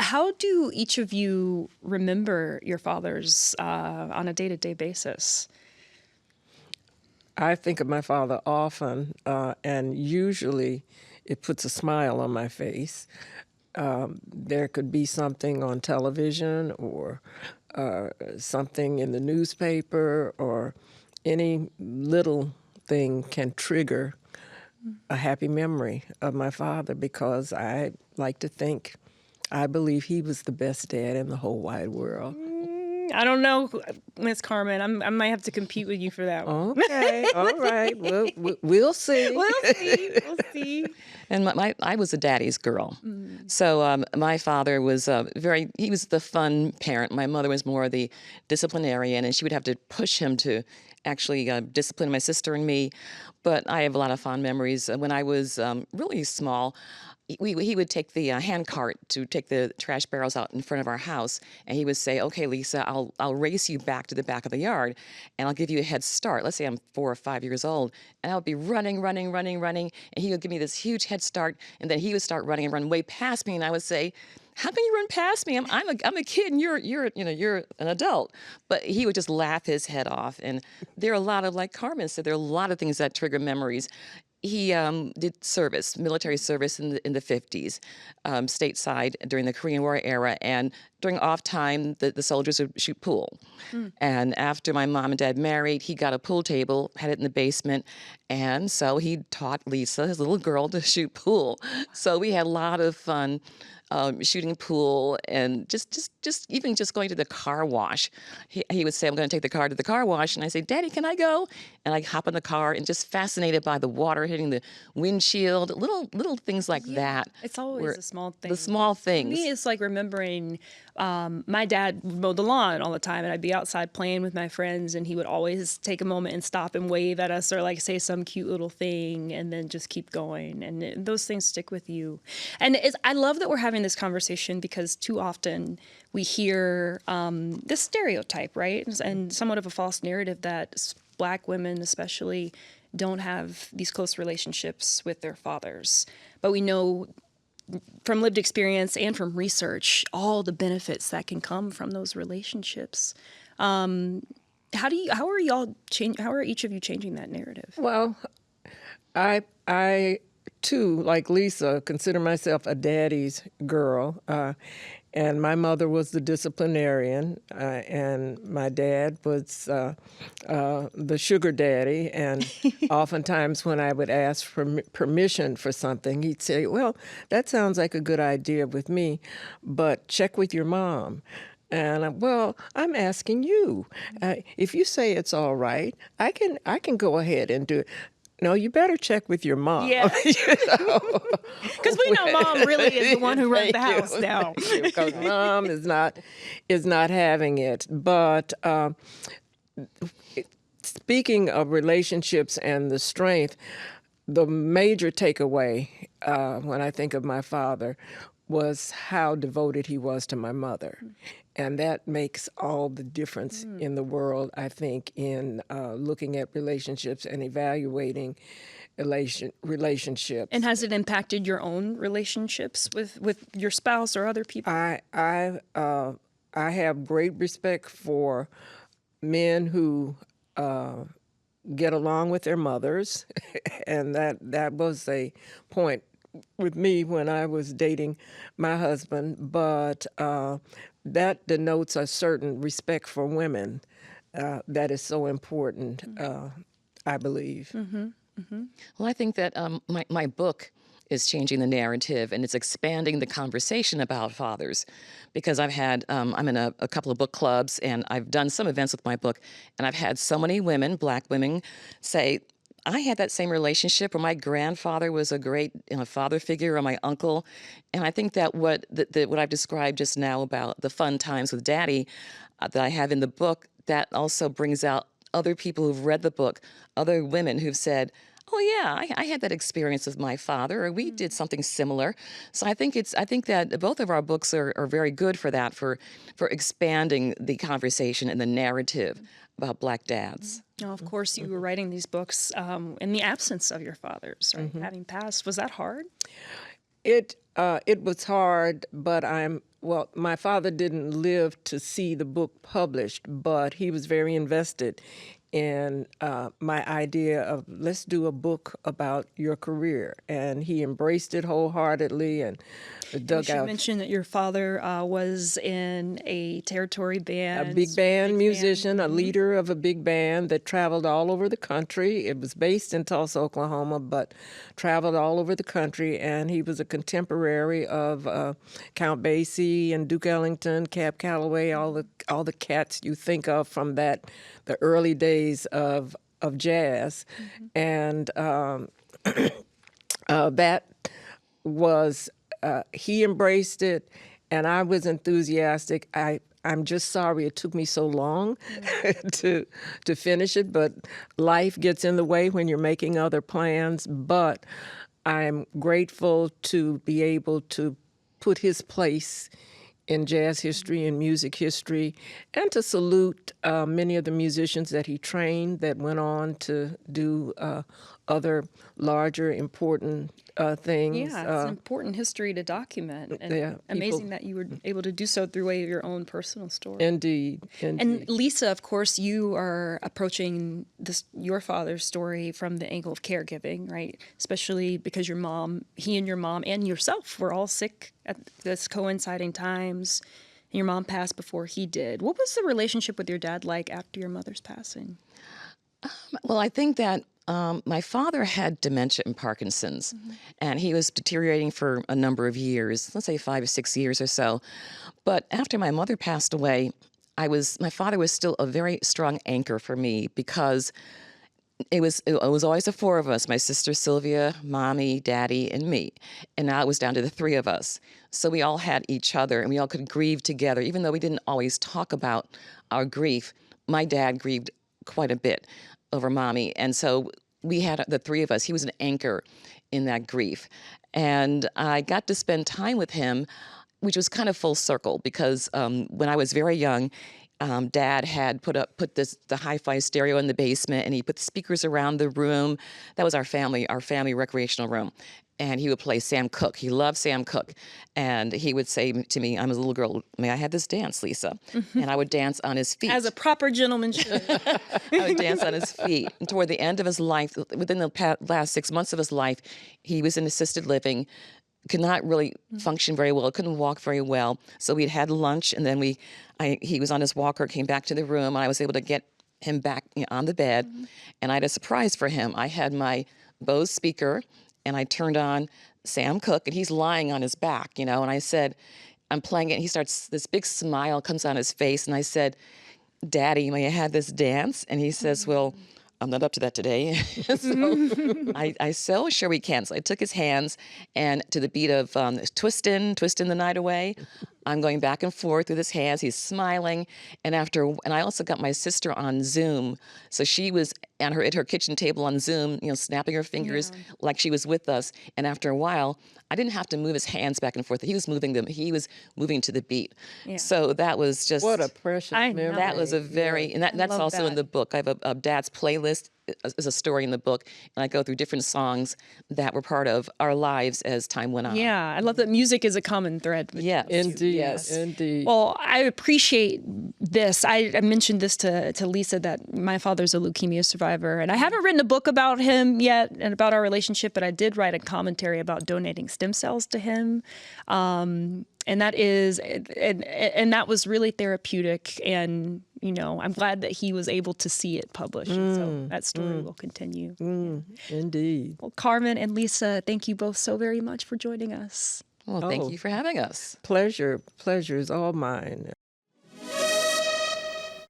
How do each of you remember your fathers on a day-to-day basis? I think of my father often, and usually it puts a smile on my face. There could be something on television or something in the newspaper, or any little thing can trigger a happy memory of my father, because I like to think, I believe he was the best dad in the whole wide world. I don't know, Miss Carmen. I might have to compete with you for that one. Okay, all right. We'll see. We'll see. We'll see. And I was a daddy's girl. So my father was he was the fun parent. My mother was more the disciplinarian, and she would have to push him to actually discipline my sister and me. But I have a lot of fond memories. When I was really small, he would take the hand cart to take the trash barrels out in front of our house, and he would say, "Okay, Lisa, I'll race you back to the back of the yard, and I'll give you a head start." Let's say I'm 4 or 5 years old, and I would be running, and he would give me this huge head start, and then he would start running and run way past me, and I would say, "How can you run past me? I'm a kid, and you're an adult." But he would just laugh his head off, and there are a lot of, like Carmen said, there are a lot of things that trigger memories. He did military service in the 50s, stateside during the Korean War era, and during off time, the soldiers would shoot pool. And after my mom and dad married, he got a pool table, had it in the basement, and so he taught Lisa, his little girl, to shoot pool. So we had a lot of fun shooting pool, and just even just going to the car wash. He would say, "I'm going to take the car to the car wash," and I say, "Daddy, can I go?" And I hop in the car, and just fascinated by the water hitting the windshield, little things like that. It's always the small things. The small things. For me, it's like remembering my dad would mow the lawn all the time, and I'd be outside playing with my friends, and he would always take a moment and stop and wave at us, or like say some cute little thing, and then just keep going. And those things stick with you. And I love that we're having this conversation, because too often we hear this stereotype, right? And somewhat of a false narrative that Black women especially don't have these close relationships with their fathers. But we know from lived experience and from research all the benefits that can come from those relationships. How are each of you changing that narrative? Well, I too, like Lisa, consider myself a daddy's girl. And my mother was the disciplinarian, and my dad was the sugar daddy. And oftentimes when I would ask for permission for something, he'd say, "Well, that sounds like a good idea with me, but check with your mom." And I'm asking you. If you say it's all right, I can go ahead and do it. No, you better check with your mom. Yeah. Because we know mom really is the one who runs the house now. Because mom is not having it. But speaking of relationships and the strength, the major takeaway when I think of my father was how devoted he was to my mother. And that makes all the difference in the world, I think, in looking at relationships and evaluating relationships. And has it impacted your own relationships with your spouse or other people? I have great respect for men who get along with their mothers, and that was a point with me when I was dating my husband, but that denotes a certain respect for women that is so important, I believe. Mm-hmm. Mm-hmm. Well, I think that my book is changing the narrative, and it's expanding the conversation about fathers, because I'm in a couple of book clubs, and I've done some events with my book, and I've had so many women, Black women, say, "I had that same relationship where my grandfather was a great father figure, or my uncle." And I think that what I've described just now about the fun times with Daddy that I have in the book, that also brings out other people who've read the book, other women who've said, "Oh yeah, I had that experience with my father, or we did something similar." So I think that both of our books are very good for that, for expanding the conversation and the narrative about Black dads. Now, of course, you were writing these books in the absence of your fathers, right? Having passed. Was that hard? It was hard, but well, my father didn't live to see the book published, but he was very invested in my idea of let's do a book about your career, and he embraced it wholeheartedly and dug You out. mentioned that your father was in a territory band. A big band musician, Mm-hmm. a leader of a big band that traveled all over the country. It was based in Tulsa, Oklahoma, but traveled all over the country. And he was a contemporary of Count Basie and Duke Ellington, Cab Calloway, all the cats you think of from the early days of jazz. Mm-hmm. And that was he embraced it, and I was enthusiastic. I'm just sorry it took me so long to finish it, but life gets in the way when you're making other plans. But I'm grateful to be able to put his place in jazz history and music history, and to salute many of the musicians that he trained that went on to do other larger, important things. Yeah, it's an important history to document. And yeah, amazing that you were able to do so through way of your own personal story. Indeed. And Lisa, of course, you are approaching your father's story from the angle of caregiving, right? Especially because he and your mom and yourself were all sick at this coinciding times. And your mom passed before he did. What was the relationship with your dad like after your mother's passing? Well, I think that my father had dementia and Parkinson's, and he was deteriorating for a number of years, let's say 5 or 6 years or so. But after my mother passed away, my father was still a very strong anchor for me, because it was always the four of us: my sister Sylvia, mommy, daddy, and me. And now it was down to the three of us. So we all had each other, and we all could grieve together, even though we didn't always talk about our grief. My dad grieved quite a bit over mommy, and so we had the three of us. He was an anchor in that grief, and I got to spend time with him, which was kind of full circle, because when I was very young, Dad had put the hi-fi stereo in the basement, and he put speakers around the room. That was our family recreational room. And he would play Sam Cooke. He loved Sam Cooke. And he would say to me, I'm a little girl, may I have this dance, Lisa? And I would dance on his feet. As a proper gentleman should. I would dance on his feet. And toward the end of his life, within the last 6 months of his life, he was in assisted living, could not really function very well, couldn't walk very well. So we'd had lunch, and then he was on his walker, came back to the room, and I was able to get him back on the bed. And I had a surprise for him. I had my Bose speaker, and I turned on Sam Cooke, and he's lying on his back, and I said, I'm playing it, and this big smile comes on his face, and I said, Daddy, may I have this dance? And he says, well, I'm not up to that today. So I said, oh, sure we can. So I took his hands, and to the beat of Twistin' the Night Away, I'm going back and forth with his hands. He's smiling. And I also got my sister on Zoom. So she was at her kitchen table on Zoom, snapping her fingers like she was with us. And after a while, I didn't have to move his hands back and forth. He was moving them. He was moving to the beat. Yeah. So that was just... What a precious memory. That was a very... And that's also in the book. I have a Dad's playlist is a story in the book, and I go through different songs that were part of our lives as time went on. Yeah, I love that music is a common thread. Yes. Indeed. Yes. Indeed. Well, I appreciate this. I mentioned this to Lisa, that my father's a leukemia survivor, and I haven't written a book about him yet and about our relationship, but I did write a commentary about donating stem cells to him. And that was really therapeutic, and I'm glad that he was able to see it published. So that story will continue. Indeed. Well, Carmen and Lisa, thank you both so very much for joining us. Well, thank you for having us. Pleasure is all mine.